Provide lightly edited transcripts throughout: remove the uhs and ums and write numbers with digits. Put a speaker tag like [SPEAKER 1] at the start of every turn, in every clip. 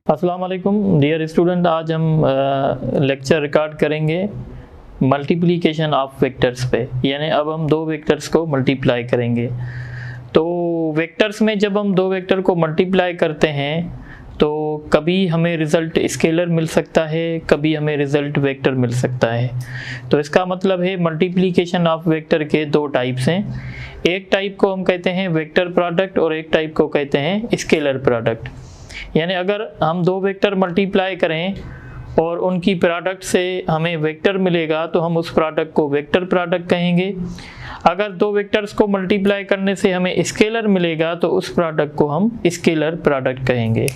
[SPEAKER 1] अस्सलाम वालेकुम dear student, आज हम लेक्चर रिकॉर्ड करेंगे मल्टीप्लिकेशन ऑफ वेक्टर्स पे। यानी अब हम दो वेक्टर्स को मल्टीप्लाई करेंगे। तो वेक्टर्स में जब हम दो वेक्टर को मल्टीप्लाई करते हैं तो कभी हमें रिज़ल्ट स्केलर मिल सकता है, कभी हमें रिज़ल्ट वेक्टर मिल सकता है। तो इसका मतलब है मल्टीप्लिकेशन ऑफ वेक्टर के दो टाइप्स हैं। एक टाइप को हम कहते हैं वेक्टर प्रोडक्ट और एक टाइप को कहते हैं स्केलर प्रोडक्ट। यानी अगर हम दो वेक्टर मल्टीप्लाई करें और उनकी प्रोडक्ट से हमें वेक्टर मिलेगा तो हम उस प्रोडक्ट को वेक्टर प्रोडक्ट कहेंगे। अगर दो वेक्टर्स को मल्टीप्लाई करने से हमें स्केलर मिलेगा तो उस प्रोडक्ट को हम स्केलर प्रोडक्ट कहेंगे।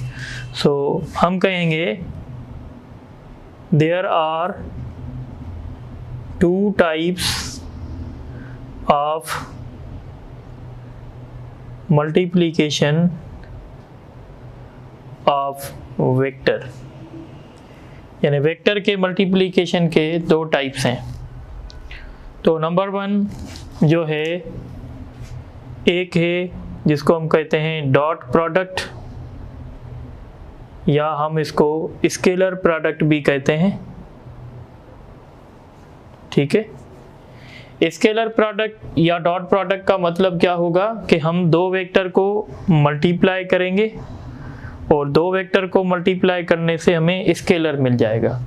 [SPEAKER 1] सो हम कहेंगे there are two types of multiplication of vector. यानी वेक्टर के मल्टीप्लिकेशन के दो टाइप्स हैं। तो नंबर वन जो है, एक है जिसको हम कहते हैं डॉट प्रोडक्ट या हम इसको स्केलर प्रोडक्ट भी कहते हैं। ठीक है, स्केलर प्रोडक्ट या डॉट प्रोडक्ट का मतलब क्या होगा कि हम दो वेक्टर को मल्टीप्लाई करेंगे और दो वेक्टर को मल्टीप्लाई करने से हमें स्केलर मिल जाएगा।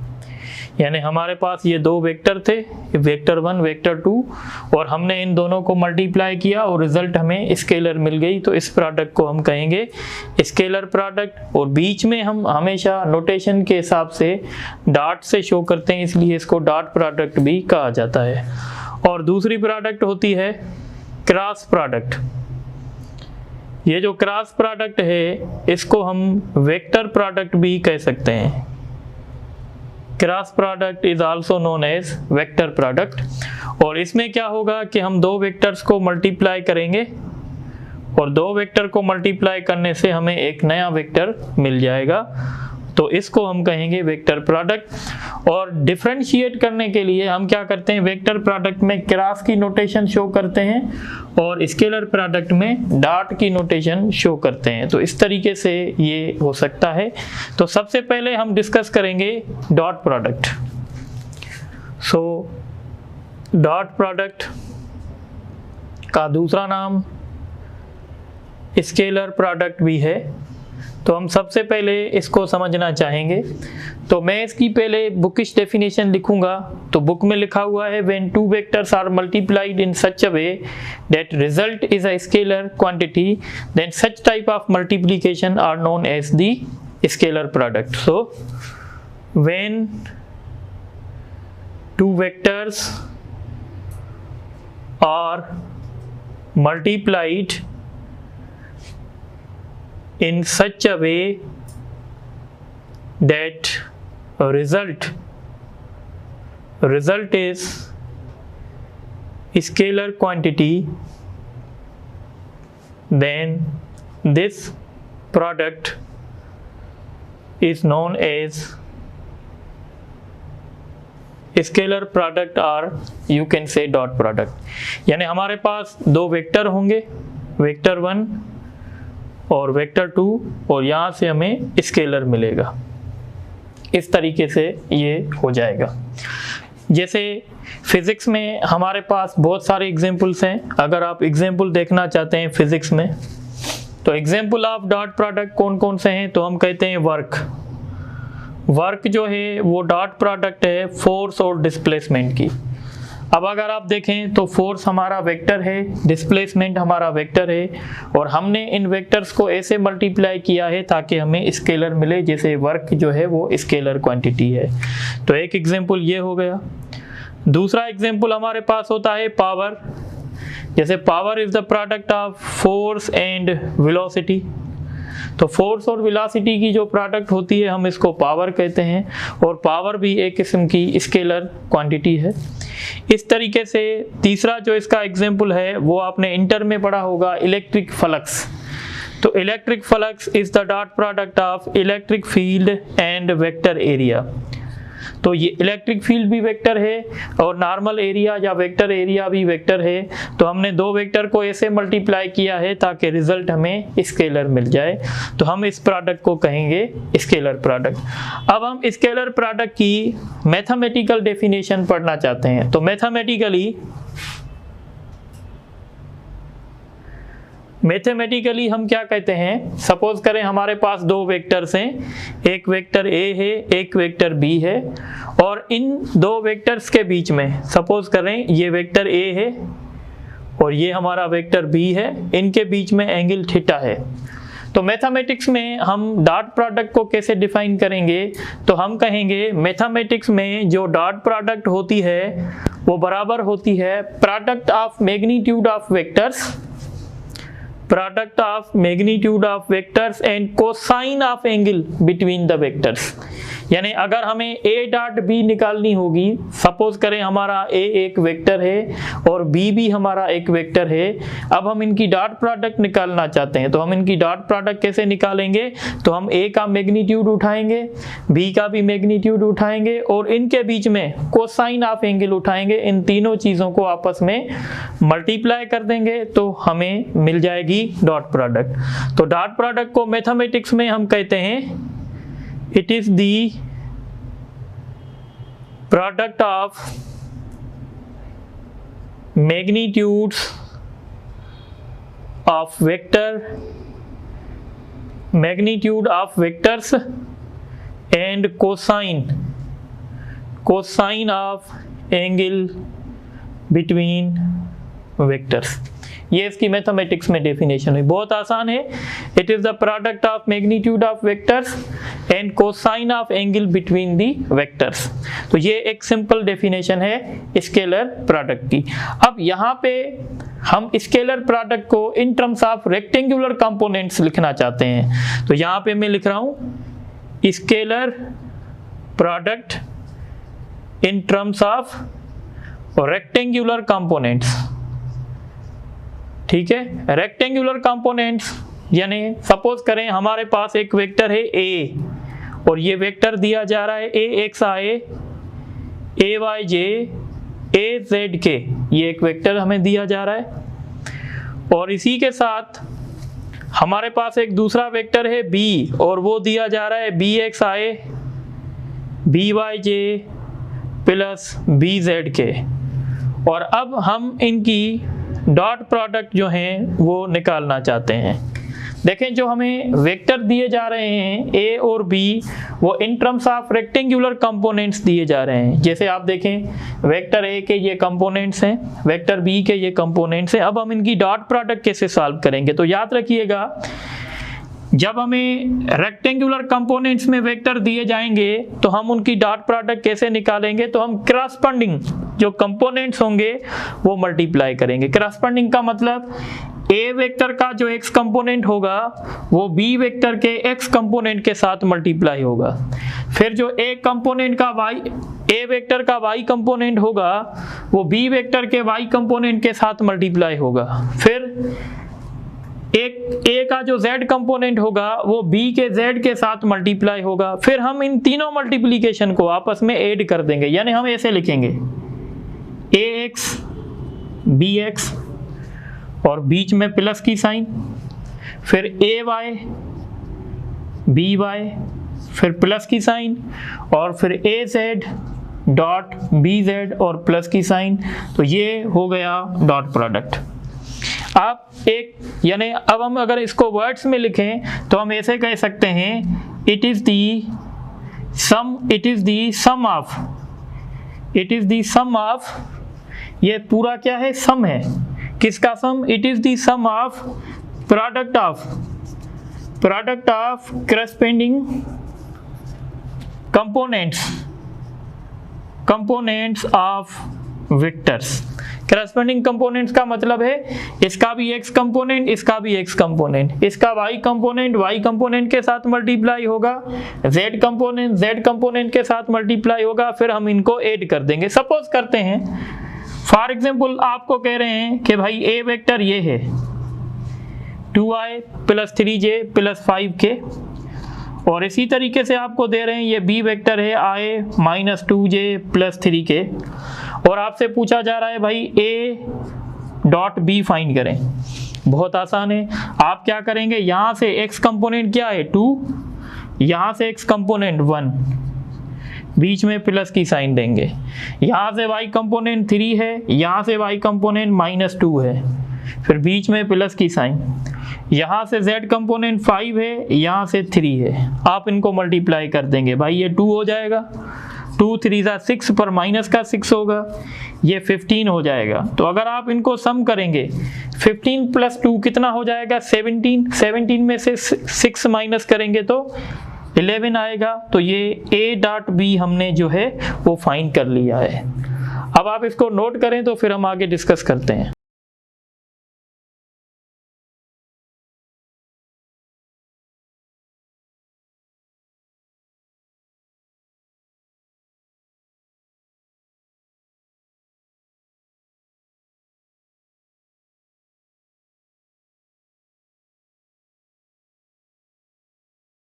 [SPEAKER 1] यानी हमारे पास ये दो वेक्टर थे, वेक्टर 1 वेक्टर 2, और हमने इन दोनों को मल्टीप्लाई किया और रिजल्ट हमें स्केलर मिल गई। तो इस प्रोडक्ट को हम कहेंगे स्केलर प्रोडक्ट। और बीच में हम हमेशा नोटेशन के हिसाब से डॉट से शो करते हैं, इसलिए इसको डॉट प्रोडक्ट भी कहा जाता है। और दूसरी प्रोडक्ट होती है क्रॉस प्रोडक्ट। ये जो क्रॉस प्रोडक्ट है इसको हम वेक्टर प्रोडक्ट भी कह सकते हैं। Cross product is also known as vector product. और इसमें क्या होगा कि हम दो वेक्टर्स को मल्टीप्लाई करेंगे और दो वेक्टर को मल्टीप्लाई करने से हमें एक नया वेक्टर मिल जाएगा। तो इसको हम कहेंगे वेक्टर प्रोडक्ट। और डिफरेंशिएट करने के लिए हम क्या करते हैं, वेक्टर प्रोडक्ट में क्रॉस की नोटेशन शो करते हैं और स्केलर प्रोडक्ट में डॉट की नोटेशन शो करते हैं। तो इस तरीके से ये हो सकता है। तो सबसे पहले हम डिस्कस करेंगे dot product. So dot product का दूसरा नाम स्केलर प्रोडक्ट भी है। तो हम सबसे पहले इसको समझना चाहेंगे। तो मैं इसकी पहले बुकिश डेफिनेशन लिखूंगा। तो बुक में लिखा हुआ है when two vectors are multiplied in such a way that result is a scalar quantity then such type of multiplication are known as the scalar product. So when two vectors are multiplied in such a way that result is scalar quantity, then this product is known as scalar product और you can say dot product. यानी हमारे पास दो vector होंगे, vector 1 और vector 2, और यहाँ से हमें स्केलर मिलेगा। इस तरीके से ये हो जाएगा। जैसे फिजिक्स में हमारे पास बहुत सारे एग्जांपल्स हैं। अगर आप एग्जांपल देखना चाहते हैं फिजिक्स में, तो एग्जांपल ऑफ डॉट प्रोडक्ट कौन कौन से हैं, तो हम कहते हैं वर्क जो है वो डॉट प्रोडक्ट है फोर्स और डिस्प्लेसमेंट की। अब अगर आप देखें तो फोर्स हमारा वेक्टर है, डिस्प्लेसमेंट हमारा वेक्टर है, और हमने इन वेक्टर्स को ऐसे मल्टीप्लाई किया है ताकि हमें स्केलर मिले, जैसे वर्क जो है वो स्केलर क्वांटिटी है। तो एक एग्जांपल ये हो गया। दूसरा एग्जांपल हमारे पास होता है पावर। जैसे power is the product of force and velocity. तो फोर्स और वेलोसिटी की जो प्रोडक्ट होती है हम इसको पावर कहते हैं, और पावर भी एक किस्म की स्केलर क्वांटिटी है। इस तरीके से तीसरा जो इसका एग्जांपल है वो आपने इंटर में पढ़ा होगा, इलेक्ट्रिक फ्लक्स। तो electric flux is the dot product of electric field and vector area. तो ये इलेक्ट्रिक फील्ड भी वेक्टर है और नॉर्मल एरिया या वेक्टर एरिया भी वेक्टर है। तो हमने दो वेक्टर को ऐसे मल्टीप्लाई किया है ताकि रिजल्ट हमें स्केलर मिल जाए, तो हम इस प्रोडक्ट को कहेंगे स्केलर प्रोडक्ट। अब हम स्केलर प्रोडक्ट की मैथमेटिकल डेफिनेशन पढ़ना चाहते हैं। तो मैथमेटिकली हम क्या कहते हैं, सपोज करें हमारे पास दो वेक्टर्स हैं, एक वेक्टर ए है एक वेक्टर बी है, और इन दो वेक्टर्स के बीच में सपोज करें ये वेक्टर ए है और ये हमारा वेक्टर बी है, इनके बीच में एंगल थीटा है। तो मैथमेटिक्स में हम डॉट प्रोडक्ट को कैसे डिफाइन करेंगे, तो हम कहेंगे मैथमेटिक्स में जो डॉट प्रोडक्ट होती है वो बराबर होती है product of magnitude of vectors and cosine of angle between the vectors. यानी अगर हमें ए डॉट बी निकालनी होगी, सपोज करें हमारा ए एक वेक्टर है और बी भी हमारा एक वेक्टर है, अब हम इनकी डॉट प्रोडक्ट निकालना चाहते हैं। तो हम इनकी डॉट प्रोडक्ट कैसे निकालेंगे, तो हम ए का मैग्नीट्यूड उठाएंगे, बी का भी मैग्नीट्यूड उठाएंगे और इनके बीच में कोसाइन ऑफ एंगल उठाएंगे। इन तीनों चीज़ों को आपस में मल्टीप्लाई कर देंगे तो हमें मिल जाएगी डॉट प्रोडक्ट। तो डॉट प्रोडक्ट को मैथमेटिक्स में हम कहते हैं it is the product of magnitudes of vectors and cosine of angle between vectors। ये इसकी मैथमेटिक्स में डेफिनेशन हुई, बहुत आसान है। It is the product of magnitude of vectors and cosine of angle between the vectors. तो ये एक सिंपल डेफिनेशन है स्केलर प्रोडक्ट की। अब यहाँ पे हम स्केलर प्रोडक्ट को in terms of rectangular components लिखना चाहते हैं। तो यहाँ पे मैं लिख रहा हूँ scalar product in terms of rectangular components. ठीक है, रेक्टेंगुलर कंपोनेंट्स यानी सपोज करें हमारे पास एक वेक्टर है ए और ये वेक्टर दिया जा रहा है ए एक्स आई ए वाई जे ए जेड के, ये एक वेक्टर हमें दिया जा रहा है। और इसी के साथ हमारे पास एक दूसरा वेक्टर है बी और वो दिया जा रहा है बी एक्स आई बी वाई जे प्लस बी जेड के। और अब हम इनकी डॉट प्रोडक्ट जो हैं वो निकालना चाहते हैं। देखें जो हमें वेक्टर दिए जा रहे हैं ए और बी, वो in terms of rectangular components दिए जा रहे हैं। जैसे आप देखें वेक्टर ए के ये कंपोनेंट्स हैं, वेक्टर बी के ये कंपोनेंट्स हैं। अब हम इनकी डॉट प्रोडक्ट कैसे सॉल्व करेंगे, तो याद रखिएगा जब हमें रेक्टेंगुलर कंपोनेंट्स में वेक्टर दिए जाएंगे तो हम उनकी डॉट प्रोडक्ट कैसे निकालेंगे, तो हम करस्पॉन्डिंग जो कंपोनेंट्स होंगे वो मल्टीप्लाई करेंगे। करस्पॉन्डिंग का मतलब ए वेक्टर का जो एक्स कंपोनेंट होगा वो बी वेक्टर के एक्स कंपोनेंट के साथ मल्टीप्लाई होगा। फिर जो ए कंपोनेंट का वाई ए वेक्टर का वाई कंपोनेंट होगा वो बी वेक्टर के वाई कंपोनेंट के साथ मल्टीप्लाई होगा। फिर एक ए का जो z कंपोनेंट होगा वो b के z के साथ मल्टीप्लाई होगा। फिर हम इन तीनों मल्टीप्लिकेशन को आपस में ऐड कर देंगे, यानी हम ऐसे लिखेंगे ax bx और बीच में प्लस की साइन, फिर ay by फिर प्लस की साइन और फिर az डॉट bz और प्लस की साइन। तो ये हो गया डॉट प्रोडक्ट। आप एक यानी अब हम अगर इसको वर्ड्स में लिखें तो हम ऐसे कह सकते हैं it is the sum of ये पूरा क्या है, सम है। किसका sum, it is the sum of product of corresponding components of vectors. Corresponding components का मतलब है इसका भी एक्स कंपोनेंट इसका भी एक्स कंपोनेंट, इसका वाई कंपोनेंट के साथ मल्टीप्लाई होगा, जेड कंपोनेंट के साथ मल्टीप्लाई होगा, फिर हम इनको ऐड कर देंगे। सपोज करते हैं फॉर एग्जांपल आपको कह रहे हैं कि भाई ए वेक्टर ये है 2i + 3j + 5k और इसी तरीके से आपको दे रहे हैं ये बी वेक्टर है i minus 2j plus 3k, और आपसे पूछा जा रहा है भाई a डॉट बी फाइंड करें। बहुत आसान है, आप क्या करेंगे, यहाँ से x कंपोनेंट क्या है 2, यहाँ से x कंपोनेंट 1, बीच में प्लस की साइन देंगे, यहाँ से y कंपोनेंट 3 है, यहाँ से y कंपोनेंट माइनस 2 है, फिर बीच में प्लस की साइन, यहाँ से z कंपोनेंट 5 है, यहाँ से 3 है, आप इनको मल्टीप्लाई कर देंगे भाई ये 2 हो जाएगा, 2 3 जा 6 पर माइनस का 6 होगा, ये 15 हो जाएगा। तो अगर आप इनको सम करेंगे 15 प्लस 2 कितना हो जाएगा 17, 17 में से 6 माइनस करेंगे तो 11 आएगा। तो ये a डॉट b हमने जो है वो फाइंड कर लिया है। अब आप इसको नोट करें तो फिर हम आगे डिस्कस करते हैं।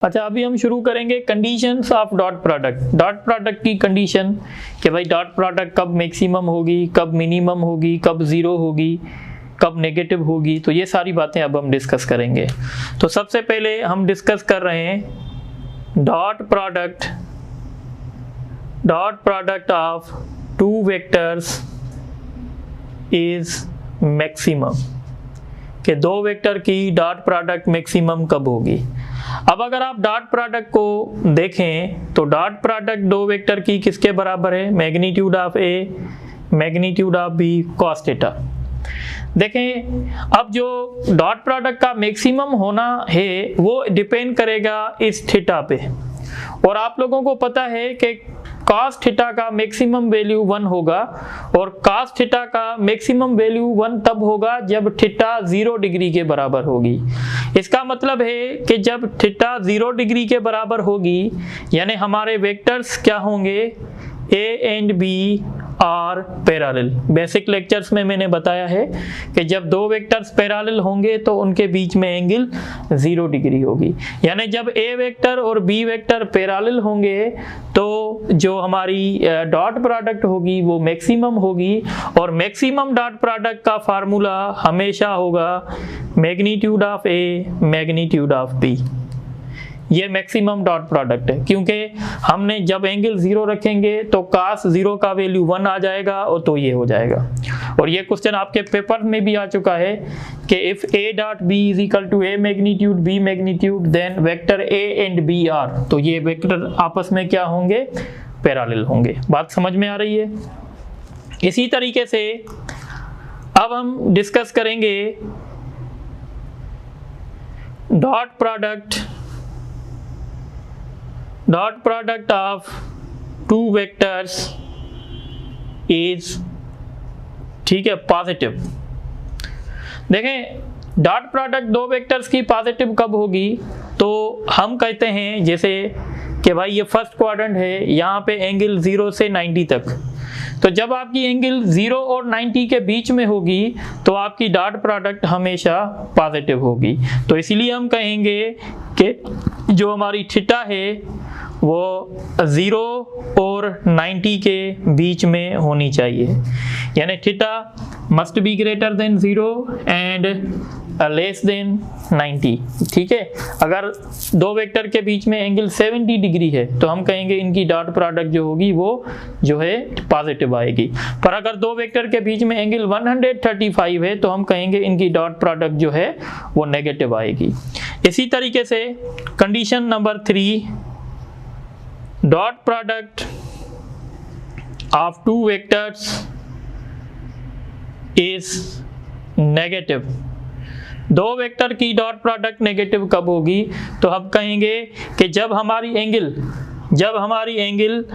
[SPEAKER 1] अच्छा, अभी हम शुरू करेंगे conditions of dot product. Dot product की कंडीशन कि भाई डॉट प्रोडक्ट कब मैक्सिमम होगी, कब मिनिमम होगी, कब ज़ीरो होगी, कब नेगेटिव होगी, तो ये सारी बातें अब हम डिस्कस करेंगे। तो सबसे पहले हम डिस्कस कर रहे हैं dot product of two vectors is maximum, कि दो वेक्टर की डॉट प्रोडक्ट मैक्सिमम कब होगी। अब अगर आप डॉट प्रोडक्ट को देखें तो डॉट प्रोडक्ट दो वेक्टर की किसके बराबर है, magnitude of A magnitude of B cos theta. देखें अब जो डॉट प्रोडक्ट का मैक्सिमम होना है वो डिपेंड करेगा इस थीटा पे, और आप लोगों को पता है कि cos थीटा का मैक्सिमम वैल्यू 1 होगा, और cos थीटा का मैक्सिमम वैल्यू 1 तब होगा जब थीटा 0 डिग्री के बराबर होगी। इसका मतलब है कि जब थीटा 0 डिग्री के बराबर होगी, यानी हमारे वेक्टर्स क्या होंगे, a and b are parallel. Basic lectures में मैंने बताया है कि जब दो वेक्टर्स पैरेलल होंगे तो उनके बीच में एंगल 0 डिग्री होगी, यानी जब a वेक्टर और b वेक्टर पैरेलल होंगे तो जो हमारी डॉट प्रोडक्ट होगी वो मैक्सिमम होगी, और मैक्सिमम डॉट प्रोडक्ट का फार्मूला हमेशा होगा magnitude of a magnitude of b। ये मैक्सिमम डॉट प्रोडक्ट है, क्योंकि हमने जब एंगल 0 रखेंगे तो cos 0 का वैल्यू 1 आ जाएगा, और तो ये हो जाएगा। और ये क्वेश्चन आपके पेपर में भी आ चुका है कि if a dot b is equal to a magnitude b magnitude then vector a and b are, तो ये वेक्टर आपस में क्या होंगे, पैरेलल होंगे। बात समझ में आ रही है। इसी तरीके से अब हम डिस्कस करेंगे dot product of two vectors is, ठीक है, पॉजिटिव। देखें डॉट प्रोडक्ट दो वेक्टर्स की पॉजिटिव कब होगी, तो हम कहते हैं जैसे कि भाई ये फर्स्ट क्वाड्रेंट है, यहाँ पे एंगल 0 से 90 तक, तो जब आपकी एंगल 0 और 90 के बीच में होगी तो आपकी डॉट प्रोडक्ट हमेशा पॉजिटिव होगी। तो इसीलिए हम कहेंगे कि जो हमारी थीटा है वो 0 और 90 के बीच में होनी चाहिए, यानी theta must be greater than 0 and less than 90। ठीक है, अगर दो वेक्टर के बीच में एंगल 70 डिग्री है तो हम कहेंगे इनकी डॉट प्रोडक्ट जो होगी वो जो है पॉजिटिव आएगी, पर अगर दो वेक्टर के बीच में एंगल 135 है तो हम कहेंगे इनकी डॉट प्रोडक्ट जो है वो नेगेटिव आएगी। इसी तरीके से condition number 3, dot product of two vectors is negative. दो वेक्टर की डॉट प्रोडक्ट नेगेटिव कब होगी, तो हम कहेंगे कि जब हमारी एंगल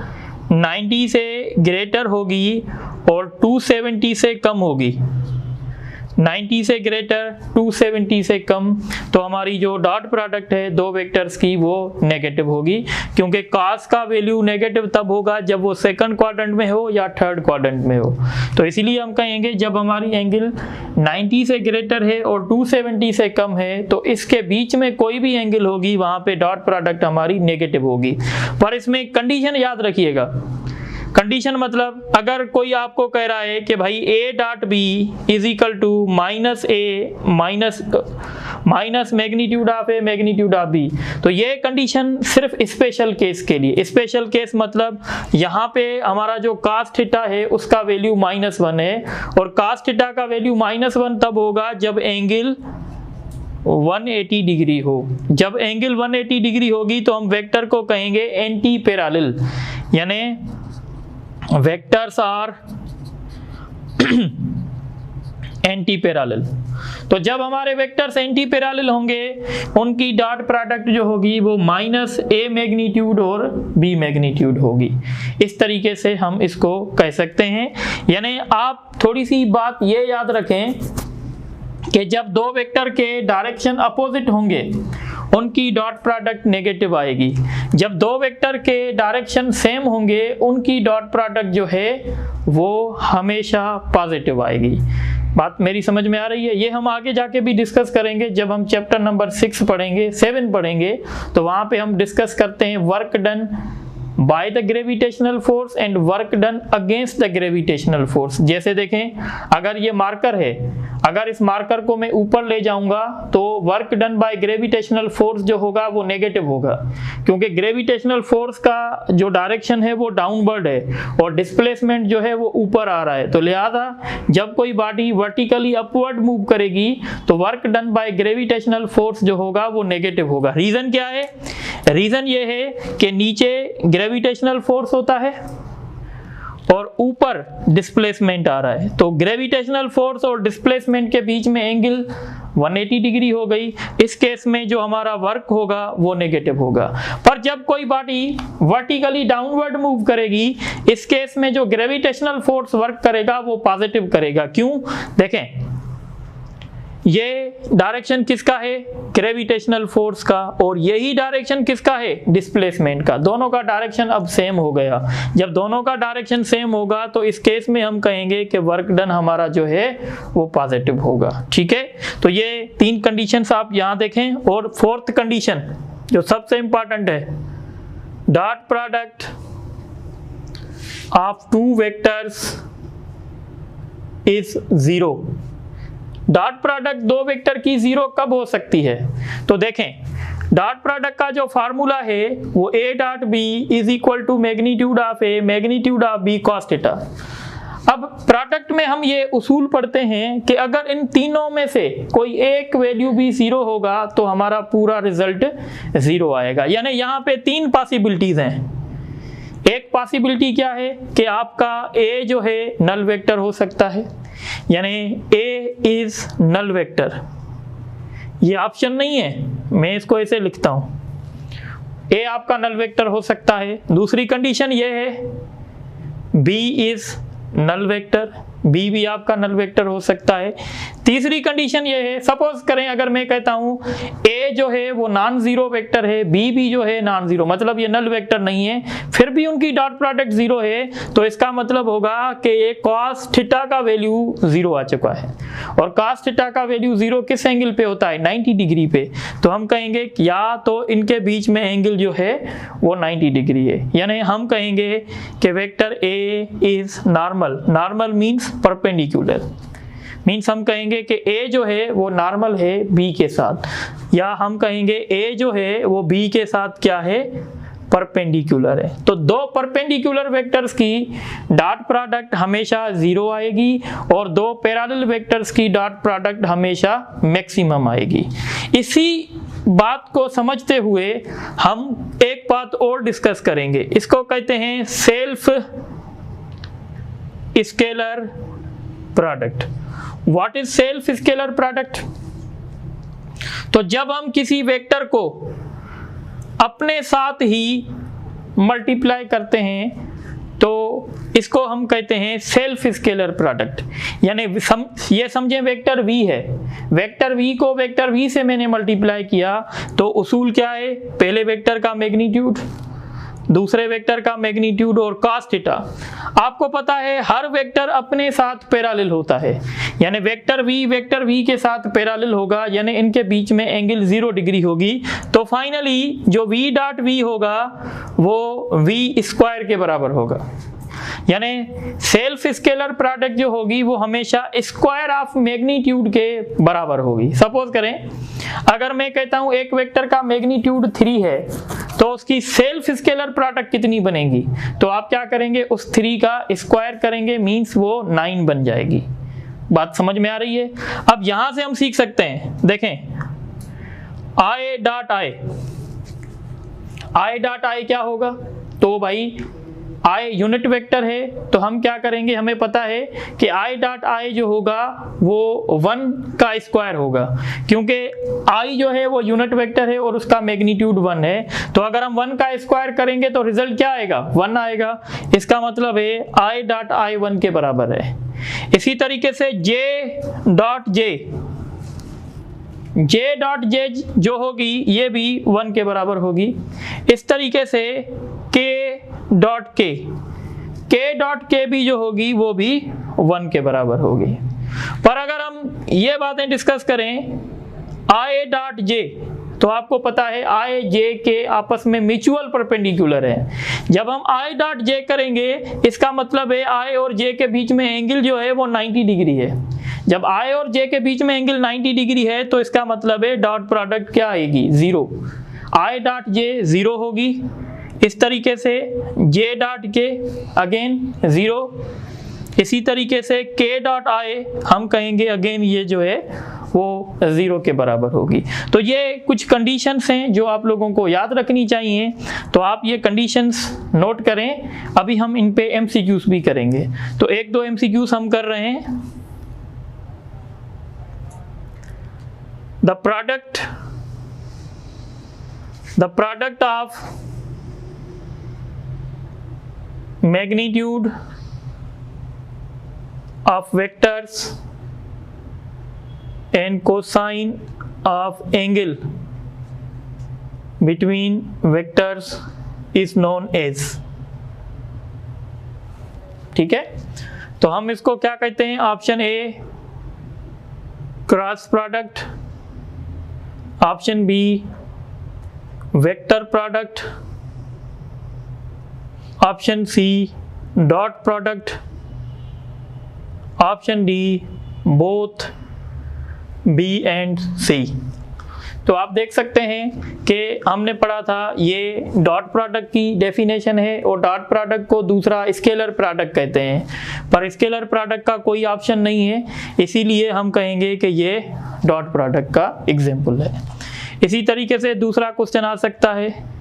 [SPEAKER 1] 90 से ग्रेटर होगी और 270 से कम होगी, 90 से ग्रेटर, 270 से कम, तो हमारी जो डॉट प्रोडक्ट है दो वेक्टर्स की वो नेगेटिव होगी, क्योंकि cos का वैल्यू नेगेटिव तब होगा जब वो सेकंड क्वाड्रेंट में हो या थर्ड क्वाड्रेंट में हो। तो इसीलिए हम कहेंगे जब हमारी एंगल 90 से ग्रेटर है और 270 से कम है तो इसके बीच में कोई भी एंगल होगी वहां पे डॉट प्रोडक्ट हमारी नेगेटिव होगी। पर इसमें कंडीशन याद रखिएगा, कंडीशन मतलब अगर कोई आपको कह रहा है कि भाई a dot B is equal to minus A minus magnitude of A magnitude of B, तो ये कंडीशन सिर्फ स्पेशल केस के लिए। स्पेशल केस मतलब यहाँ पे हमारा जो cos थीटा है उसका वैल्यू -1 है, और cos थीटा का वैल्यू -1 तब होगा जब एंगल 180 डिग्री हो। जब एंगल 180 डिग्री होगी तो हम वेक्टर को कहेंगे एंटी पैरेलल, यानी वेक्टर्स आर एंटी पैरेलल। तो जब हमारे वेक्टर्स एंटी पैरेलल होंगे उनकी डॉट प्रोडक्ट जो होगी वो -a मैग्नीट्यूड और b मैग्नीट्यूड होगी। इस तरीके से हम इसको कह सकते हैं। यानी आप थोड़ी सी बात ये याद रखें कि जब दो वेक्टर के डायरेक्शन अपोजिट होंगे उनकी डॉट प्रोडक्ट नेगेटिव आएगी, जब दो वेक्टर के डायरेक्शन सेम होंगे उनकी डॉट प्रोडक्ट जो है वो हमेशा पॉजिटिव आएगी। बात मेरी समझ में आ रही है? ये हम आगे जाके भी डिस्कस करेंगे जब हम चैप्टर नंबर 6 पढ़ेंगे, 7 पढ़ेंगे, तो वहां पे हम डिस्कस करते हैं work done by the gravitational force and work done against the gravitational force. जैसे देखें, अगर ये मार्कर है, अगर इस मार्कर को मैं ऊपर ले जाऊंगा तो work done by gravitational force जो होगा वो नेगेटिव होगा, क्योंकि ग्रेविटेशनल फोर्स का जो डायरेक्शन है वो डाउनवर्ड है और डिस्प्लेसमेंट जो है वो ऊपर आ रहा है। तो लिहाजा जब कोई बॉडी वर्टिकली अपवर्ड मूव करेगी तो work done by gravitational force जो होगा वो नेगेटिव होगा। रीजन क्या है? रीजन ये है कि नीचे ग्रेविटेशनल फोर्स होता है और ऊपर डिस्प्लेसमेंट आ रहा है, तो ग्रेविटेशनल फोर्स और डिस्प्लेसमेंट के बीच में एंगल 180 डिग्री हो गई। इस केस में जो हमारा वर्क होगा वो नेगेटिव होगा। पर जब कोई बॉडी वर्टिकली डाउनवर्ड मूव करेगी, इस केस में जो ग्रेविटेशनल फोर्स वर्क करेगा वो पॉजिटिव करेगा। क्यों? देखें, ये डायरेक्शन किसका है? ग्रेविटेशनल फोर्स का, और यही डायरेक्शन किसका है? डिस्प्लेसमेंट का। दोनों का डायरेक्शन अब सेम हो गया। जब दोनों का डायरेक्शन सेम होगा तो इस केस में हम कहेंगे कि वर्क डन हमारा जो है वो पॉजिटिव होगा। ठीक है, तो ये 3 कंडीशंस आप यहां देखें। और 4th कंडीशन जो सबसे इंपॉर्टेंट है, dot product of 2 vectors is 0। Dot product 2 vector की 0 कब हो सकती है? तो देखें, डॉट प्रोडक्ट का जो फार्मूला है वो a dot b is equal to magnitude of a magnitude of b cos theta. अब प्रोडक्ट में हम ये उसूल पढ़ते हैं कि अगर इन तीनों में से कोई एक वैल्यू भी 0 होगा तो हमारा पूरा रिजल्ट 0 आएगा। यानी यहाँ पे 3 पॉसिबिलिटीज हैं। एक पॉसिबिलिटी क्या है कि आपका a जो है नल वेक्टर हो सकता है, यानी a इज नल वेक्टर। ये ऑप्शन नहीं है, मैं इसको ऐसे लिखता हूं, a आपका नल वेक्टर हो सकता है। दूसरी कंडीशन ये है b is null vector, b भी आपका नल वेक्टर हो सकता है। तीसरी कंडीशन ये है, सपोज करें अगर मैं कहता हूं a जो है वो नॉन जीरो वेक्टर है, b भी जो है नॉन जीरो, मतलब ये नल वेक्टर नहीं है, फिर भी उनकी डॉट प्रोडक्ट 0 है, तो इसका मतलब होगा कि ये cos थीटा का वैल्यू 0 आ चुका है। और cos थीटा का वैल्यू 0 किस एंगल पे होता है? 90 डिग्री पे। तो हम कहेंगे या तो इनके बीच में एंगल जो है वो 90 डिग्री है, यानी हम कहेंगे कि vector a is normal. Normal means perpendicular, means हम कहेंगे कि a जो है वो नॉर्मल है b के साथ, या हम कहेंगे a जो है वो b के साथ क्या है? परपेंडिकुलर है। तो 2 परपेंडिकुलर वेक्टर्स की डॉट प्रोडक्ट हमेशा 0 आएगी और 2 पैरेलल वेक्टर्स की डॉट प्रोडक्ट हमेशा मैक्सिमम आएगी। इसी बात को समझते हुए हम एक बात और डिस्कस करेंगे, इसको कहते हैं self scalar product. What is self scalar product? तो जब हम किसी वेक्टर को अपने साथ ही मल्टीप्लाई करते हैं तो इसको हम कहते हैं सेल्फ स्केलर प्रोडक्ट। यानी ये समझें वेक्टर v है, वेक्टर v को वेक्टर v से मैंने मल्टीप्लाई किया तो उसूल क्या है, पहले वेक्टर का मैग्नीट्यूड, दूसरे वेक्टर का मैग्नीट्यूड और cos थीटा। आपको पता है हर वेक्टर अपने साथ पैरेलल होता है, यानी वेक्टर v के साथ पैरेलल होगा, यानी इनके बीच में एंगल 0 डिग्री होगी। तो फाइनली जो v डॉट v होगा वो v स्क्वायर के बराबर होगा। यानी सेल्फ स्केलर प्रोडक्ट जो होगी वो हमेशा स्क्वायर ऑफ मैग्नीट्यूड के बराबर होगी। सपोज करें अगर मैं कहता हूं एक वेक्टर का मैग्नीट्यूड 3 है तो उसकी सेल्फ स्केलर प्रोडक्ट कितनी बनेगी, तो आप क्या करेंगे, उस 3 का स्क्वायर करेंगे, मींस वो 9 बन जाएगी। बात समझ में आ रही है। अब यहां से हम सीख सकते हैं, देखें i डॉट आई क्या होगा, तो भाई i यूनिट वेक्टर है तो हम क्या करेंगे, हमें पता है कि i डॉट आई जो होगा वो 1 का स्क्वायर होगा, क्योंकि i जो है वो यूनिट वेक्टर है और उसका मैग्नीट्यूड 1 है। तो अगर हम 1 का स्क्वायर करेंगे तो रिजल्ट क्या आएगा, 1 आएगा। इसका मतलब है i डॉट आई 1 के बराबर है। इसी तरीके से j डॉट जे जो होगी ये भी 1 के बराबर होगी। इस तरीके से k डॉट के भी जो होगी वो भी 1 के बराबर होगी। पर अगर हम ये बातें डिस्कस करें i डॉट जे, तो आपको पता है i j के आपस में म्यूचुअल परपेंडिकुलर है। जब हम i डॉट जे करेंगे इसका मतलब है i और j के बीच में एंगल जो है वो 90 डिग्री है। जब i और j के बीच में एंगल 90 डिग्री है तो इसका मतलब है डॉट प्रोडक्ट क्या आएगी, 0। i डॉट जे 0 होगी। इस तरीके से j डॉट के अगेन 0। इसी तरीके से k डॉट आई हम कहेंगे अगेन ये जो है वो 0 के बराबर होगी। तो ये कुछ कंडीशंस हैं जो आप लोगों को याद रखनी चाहिए, तो आप ये कंडीशंस नोट करें। अभी हम इन पे MCQs भी करेंगे, तो 1-2 MCQs हम कर रहे हैं। The product of magnitude of vectors and cosine of angle between vectors is known as, ठीक है। तो हम इसको क्या कहते हैं, option A cross product, option B vector product, option C dot product, option D both B and C. तो आप देख सकते हैं कि हमने पढ़ा था ये डॉट प्रोडक्ट की डेफिनेशन है और डॉट प्रोडक्ट को दूसरा स्केलर प्रोडक्ट कहते हैं, पर स्केलर प्रोडक्ट का कोई ऑप्शन नहीं है, इसीलिए हम कहेंगे कि ये डॉट प्रोडक्ट का एग्जाम्पल है। इसी तरीके से दूसरा क्वेश्चन आ सकता है,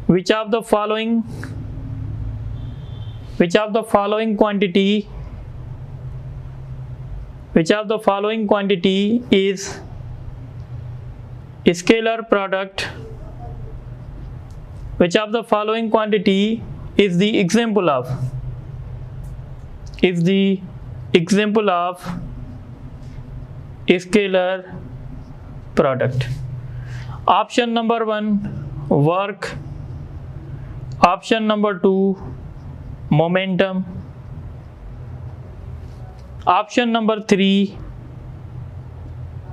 [SPEAKER 1] which of the following quantity is scalar product, which of the following quantity is the example of scalar product? Option number 1 work, option number 2 momentum, option number 3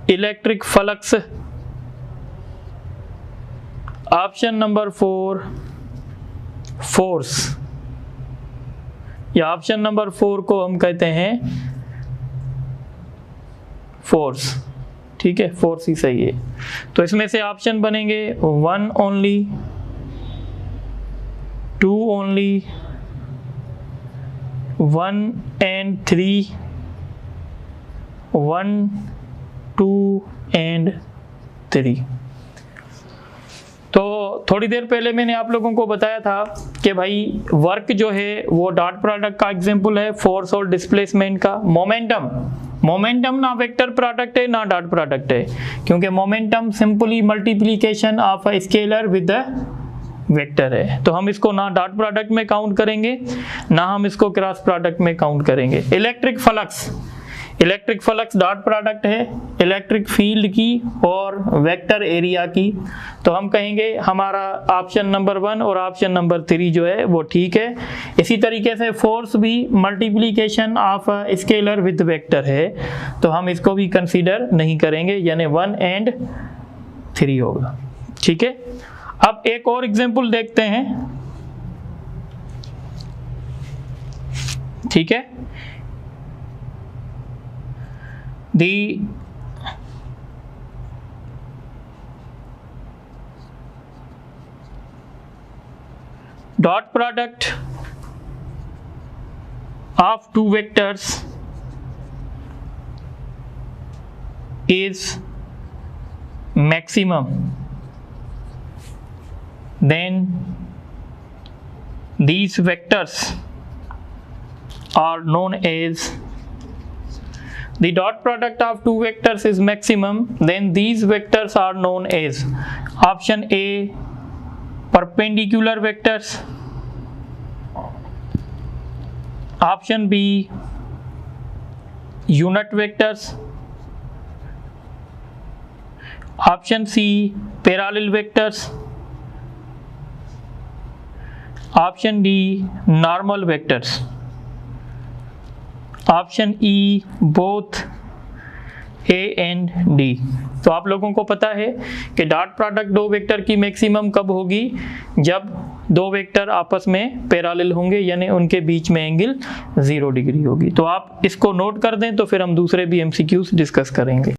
[SPEAKER 1] electric flux, option number 4 force, या option number 4 को हम कहते हैं force, ठीक है, force ही सही है। तो इसमें से ऑप्शन बनेंगे 1 ओनली, 2 ओनली, 1 and 3, 1, 2 and 3। तो थोड़ी देर पहले मैंने आप लोगों को बताया था कि भाई वर्क जो है वो डॉट प्रोडक्ट का एग्जांपल है, फोर्स और डिस्प्लेसमेंट का। मोमेंटम ना वेक्टर प्रोडक्ट है ना डॉट प्रोडक्ट है, क्योंकि momentum simply multiplication of a scalar with the vector है, तो हम इसको ना डॉट प्रोडक्ट में काउंट करेंगे ना हम इसको क्रॉस प्रोडक्ट में काउंट करेंगे। इलेक्ट्रिक फ्लक्स डॉट प्रोडक्ट है इलेक्ट्रिक फील्ड की और वेक्टर एरिया की, तो हम कहेंगे हमारा ऑप्शन नंबर 1 और ऑप्शन नंबर 3 जो है वो ठीक है। इसी तरीके से फोर्स भी multiplication of scalar with vector है, तो हम इसको भी कंसीडर नहीं करेंगे, यानी 1 और 3 होगा। ठीक है, अब एक और एग्जांपल देखते हैं। ठीक है, the dot product of two vectors is maximum, then these vectors are known as the dot product of two vectors is maximum, then these vectors are known as option A perpendicular vectors, option B unit vectors, option C parallel vectors, option D normal vectors, option E both A and D. तो आप लोगों को पता है कि dot product दो vector की maximum कब होगी, जब दो वेक्टर आपस में पैरेलल होंगे, यानी उनके बीच में एंगल 0 डिग्री होगी। तो आप इसको नोट कर दें, तो फिर हम दूसरे भी एमसीक्यूज डिस्कस करेंगे।